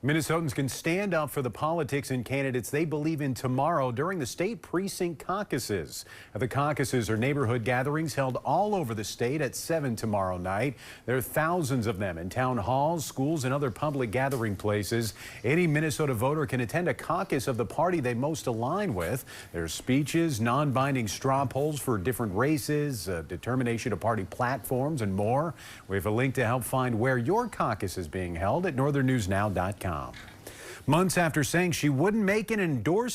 Minnesotans can stand up for the politics and candidates they believe in tomorrow during the state precinct caucuses. The caucuses are neighborhood gatherings held all over the state at 7 tomorrow night. There are thousands of them in town halls, schools, and other public gathering places. Any Minnesota voter can attend a caucus of the party they most align with. There's speeches, non-binding straw polls for different races, determination of party platforms, and more. We have a link to help find where your caucus is being held at northernnewsnow.com. Months after saying she wouldn't make an endorsement